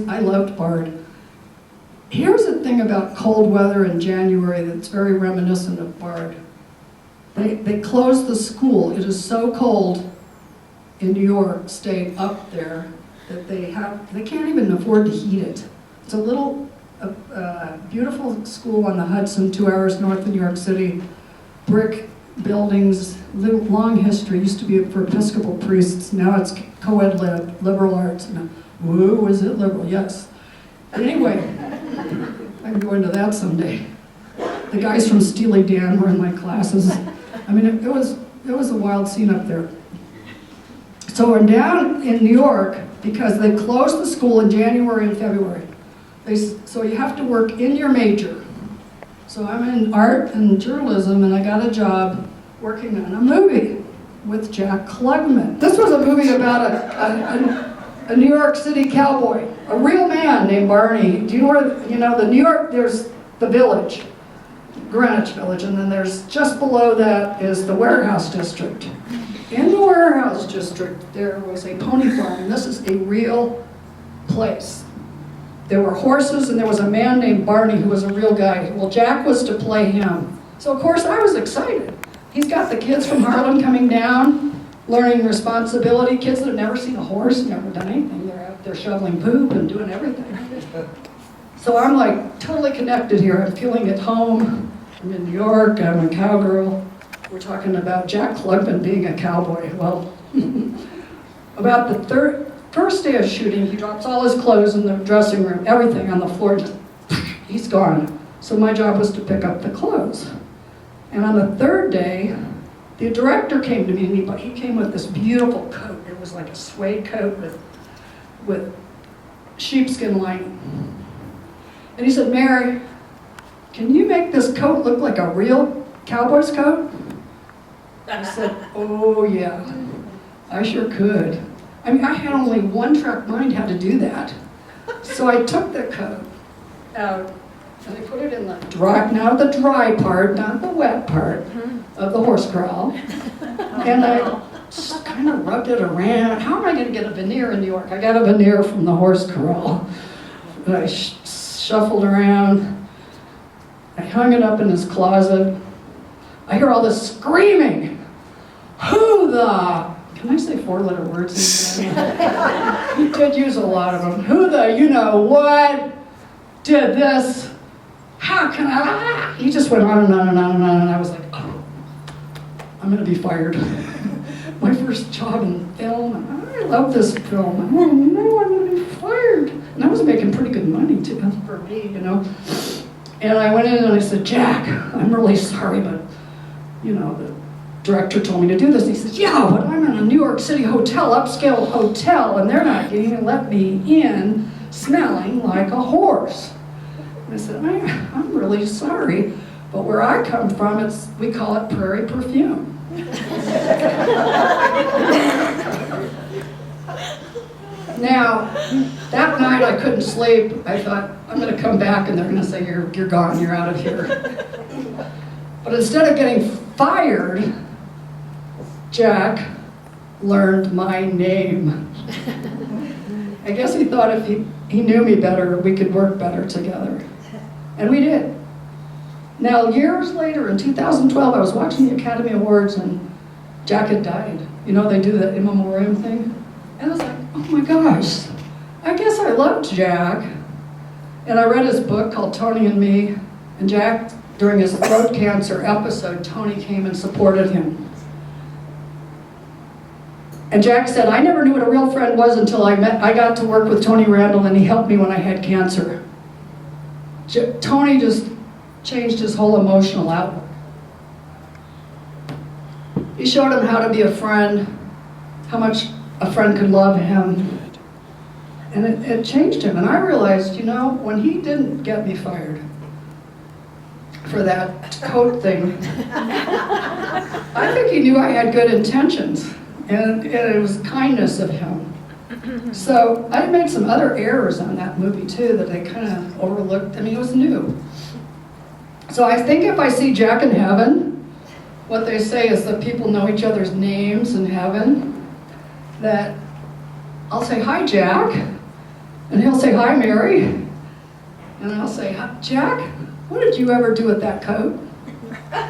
I loved Bard. Here's the thing about cold weather in January that's very reminiscent of Bard. They closed the school. It is so cold in New York State up there that they can't even afford to heat it. It's a little beautiful school on the Hudson, 2 hours north of New York City. Brick buildings, long history. Used to be for Episcopal priests. Now it's co-ed liberal arts. Woo, is it liberal? Yes. Anyway, I'm going to that someday. The guys from Steely Dan were in my classes. I mean, it was a wild scene up there. So we're down in New York because they closed the school in January and February. So you have to work in your major. So I'm in art and journalism, and I got a job working on a movie with Jack Klugman. This was a movie about a New York City cowboy, a real man named Barney. Do you know where, the New York, there's the Village, Greenwich Village, and then there's just below that is the Warehouse District. In the Warehouse District, there was a pony farm, and this is a real place. There were horses, and there was a man named Barney who was a real guy. Well, Jack was to play him. So, of course, I was excited. He's got the kids from Harlem coming down, learning responsibility. Kids that have never seen a horse, never done anything. They're out there shoveling poop and doing everything. So I'm like totally connected here. I'm feeling at home. I'm in New York. I'm a cowgirl. We're talking about Jack Klugman being a cowboy. Well, about the first day of shooting, he drops all his clothes in the dressing room, everything on the floor, just he's gone. So my job was to pick up the clothes. And on the third day, the director came to me, and he came with this beautiful coat. It was like a suede coat with sheepskin lining. And he said, "Mary, can you make this coat look like a real cowboy's coat?" I said, "Oh yeah, I sure could." I mean, I had only one track mind how to do that. So I took the coat out and I put it in the dry, now the dry part, not the wet part of the horse corral. And I just kind of rubbed it around. How am I going to get a veneer in New York? I got a veneer from the horse corral. And I shuffled around. I hung it up in his closet. I hear all this screaming. Who the... Can I say 4-letter words? He did use a lot of them. Who the, what, did this? How can I? He just went on and on and on and on, and I was like, oh, I'm going to be fired. My first job in film, and I love this film. Oh no, I'm going to be fired. And I was making pretty good money too for me, And I went in and I said, "Jack, I'm really sorry, but the director told me to do this." And he says, "Yeah, but I'm in a New York City hotel, upscale hotel, and they're not going to let me in smelling like a horse." And I said, "I'm really sorry, but where I come from, we call it prairie perfume." Now, that night I couldn't sleep. I thought, I'm going to come back and they're going to say, you're gone, you're out of here. But instead of getting fired, Jack learned my name. I guess he thought if he knew me better, we could work better together. And we did. Now, years later, in 2012, I was watching the Academy Awards and Jack had died. They do the in memoriam thing. And I was like, oh my gosh, I guess I loved Jack. And I read his book called Tony and Me. And Jack, during his throat cancer episode, Tony came and supported him. And Jack said, "I never knew what a real friend was until I got to work with Tony Randall, and he helped me when I had cancer." Tony just changed his whole emotional outlook. He showed him how to be a friend, how much a friend could love him. And it changed him. And I realized, when he didn't get me fired for that coat thing, I think he knew I had good intentions. And it was kindness of him. So I made some other errors on that movie too that I kind of overlooked. I mean, it was new. So I think if I see Jack in heaven, what they say is that people know each other's names in heaven, that I'll say, "Hi, Jack." And he'll say, "Hi, Mary." And I'll say, "Jack, what did you ever do with that coat?"